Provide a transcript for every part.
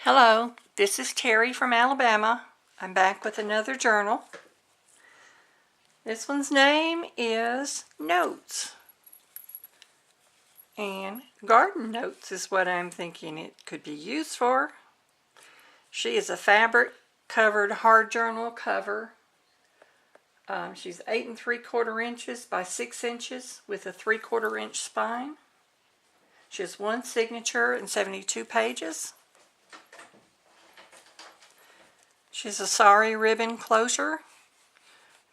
Hello, this is Terry from Alabama. I'm back with another journal. This one's name is Notes. And garden notes is what I'm thinking it could be used for. She is a fabric covered hard journal cover. She's 8 3/4 inches by 6 inches with a 3/4 inch spine. She has one signature and 72 pages. She has a sari ribbon closure,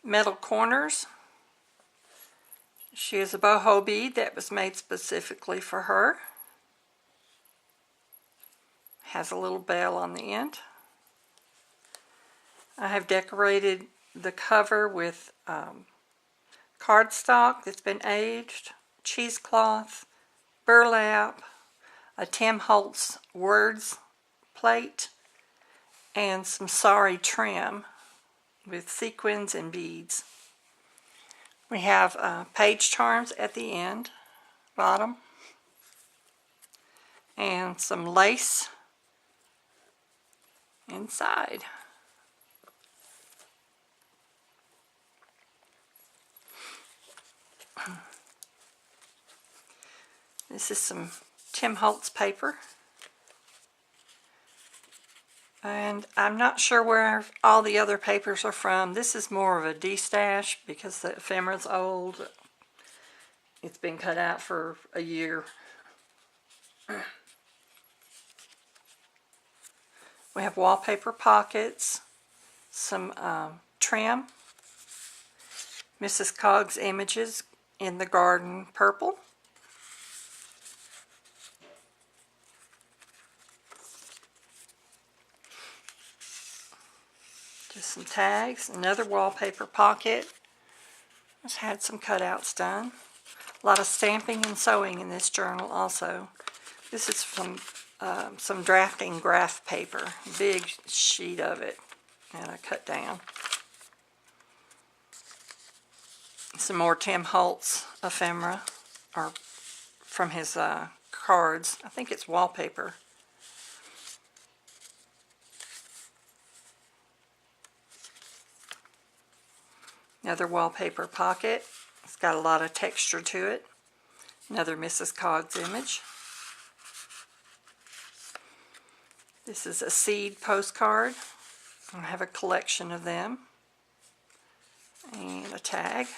metal corners. She has a boho bead that was made specifically for her. Has a little bell on the end. I have decorated the cover with cardstock that's been aged, cheesecloth, burlap, a Holtz words plate, and some sari trim with sequins and beads. We have page charms at the end, bottom, and some lace inside. This is some Holtz paper. And I'm not sure where all the other papers are from. This is more of a de-stash because the ephemera's old. It's been cut out for a year. We have wallpaper pockets, some trim, Mrs. Cog's images in the garden purple. Just some tags, another wallpaper pocket. Just had some cutouts done. A lot of stamping and sewing in this journal also. This is from some drafting graph paper, big sheet of it, and I cut down. Some more Holtz ephemera, or from his cards. I think it's wallpaper. Another wallpaper pocket. It's got a lot of texture to it. Another Mrs. Cog's image. This is a seed postcard. I have a collection of them. And a tag.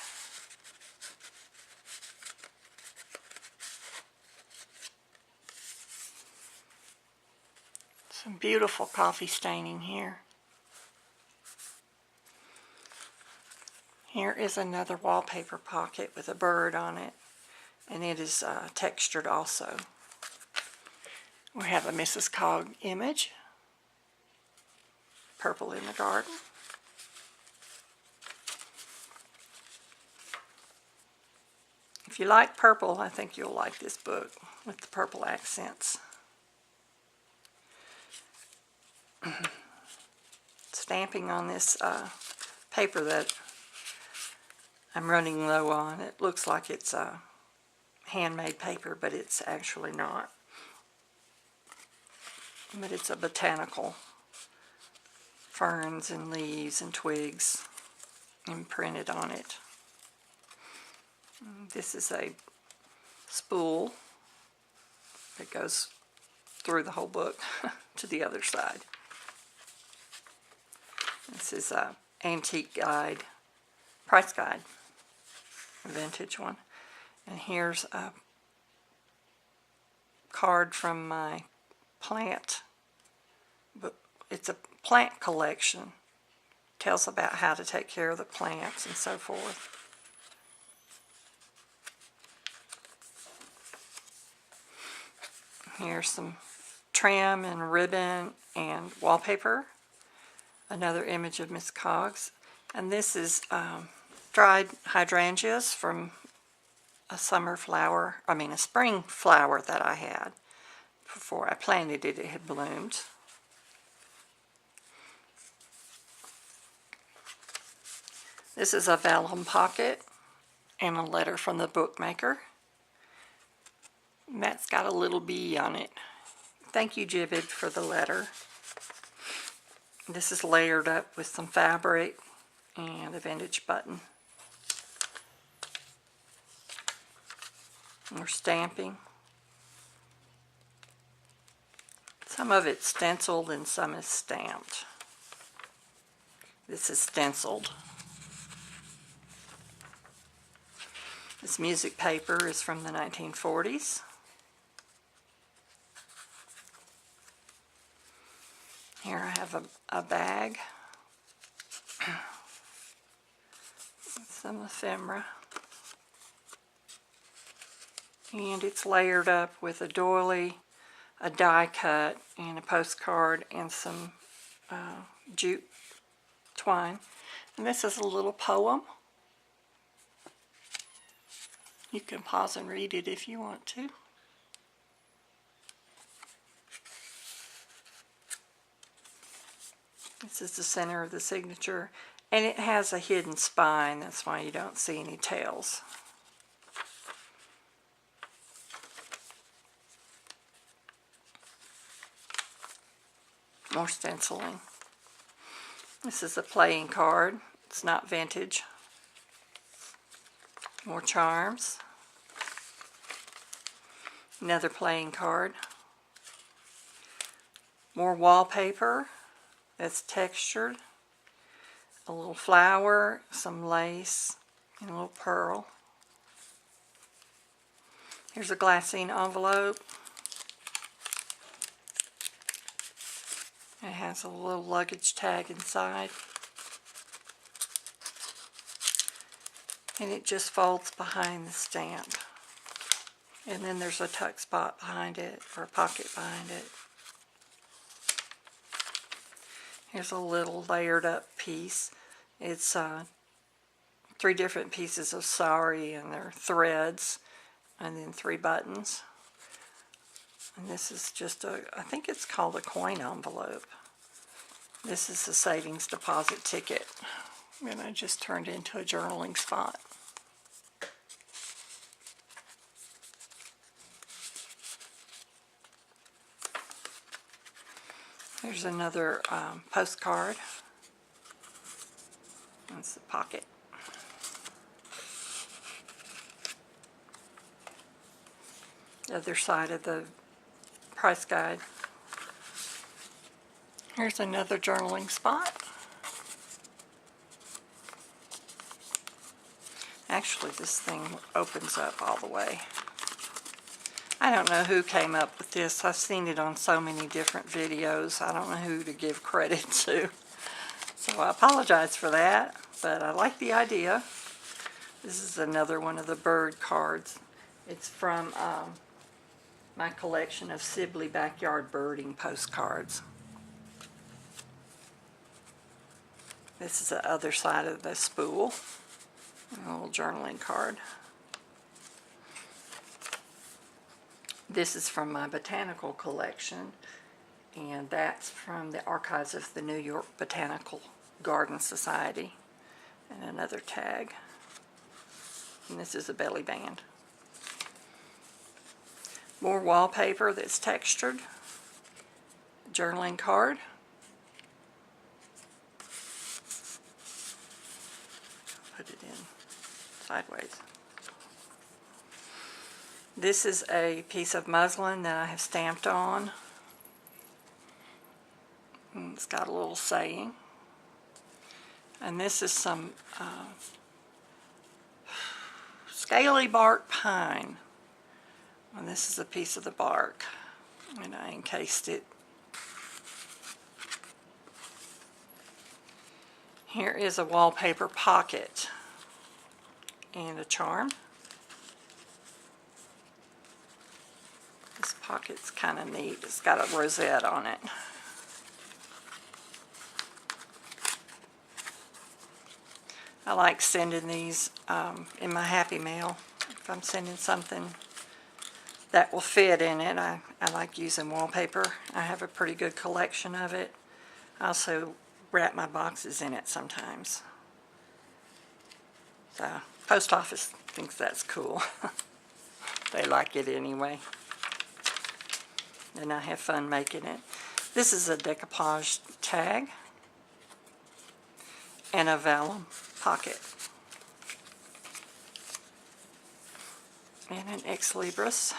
Some beautiful coffee staining here. Here is another wallpaper pocket with a bird on it, and it is textured also. We have a Mrs. Cog image, purple in the garden. If you like purple, I think you'll like this book with the purple accents. Stamping on this paper that I'm running low on. It looks like it's handmade paper, but it's actually not. But it's a botanical, ferns and leaves and twigs imprinted on it. This is a spool that goes through the whole book to the other side. This is a antique guide, price guide. Vintage one. And here's a card from my plant, but it's a plant collection. Tells about how to take care of the plants and so forth. Here's some trim and ribbon and wallpaper. Another image of Miss Cog's. And this is dried hydrangeas from a spring flower that I had. Before I planted it, it had bloomed. This is a vellum pocket and a letter from the bookmaker. And that's got a little bee on it. Thank you, Jibbid, for the letter. This is layered up with some fabric and a vintage button. More stamping. Some of it's stenciled and some is stamped. This is stenciled. This music paper is from the 1940s. Here I have a bag with some ephemera. And it's layered up with a doily, a die cut, and a postcard, and some jute twine. And this is a little poem. You can pause and read it if you want to. This is the center of the signature, and it has a hidden spine. That's why you don't see any tails. More stenciling. This is a playing card. It's not vintage. More charms. Another playing card. More wallpaper that's textured. A little flower, some lace, and a little pearl. Here's a glassine envelope. It has a little luggage tag inside. And it just folds behind the stamp. And then there's a tuck spot behind it, or a pocket behind it. Here's a little layered up piece. It's 3 different pieces of sari, and they're threads, and then 3 buttons. And this is just I think it's called a coin envelope. This is a savings deposit ticket. And I just turned into a journaling spot. Here's another postcard. That's the pocket. The other side of the price guide. Here's another journaling spot. Actually, this thing opens up all the way. I don't know who came up with this. I've seen it on so many different videos. I don't know who to give credit to. So I apologize for that, but I like the idea. This is another one of the bird cards. It's from my collection of Sibley backyard birding postcards. This is the other side of the spool. A little journaling card. This is from my botanical collection, and that's from the archives of the New York Botanical Garden Society. And another tag. And this is a Bellyband. More wallpaper that's textured. Journaling card. Put it in sideways. This is a piece of muslin that I have stamped on. And it's got a little saying. And this is some scaly bark pine. And this is a piece of the bark. And I encased it. Here is a wallpaper pocket and a charm. This pocket's kind of neat. It's got a rosette on it. I like sending these in my Happy Mail. If I'm sending something that will fit in it, I like using wallpaper. I have a pretty good collection of it. I also wrap my boxes in it sometimes. So, post office thinks that's cool. They like it anyway. and I have fun making it. This is a decoupage tag and a vellum pocket. And an ex libris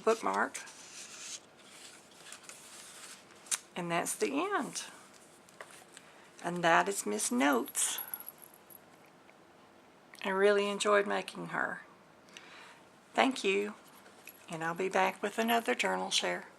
bookmark. And that's the end. And that is Miss Notes. I really enjoyed making her. Thank you, and I'll be back with another journal share.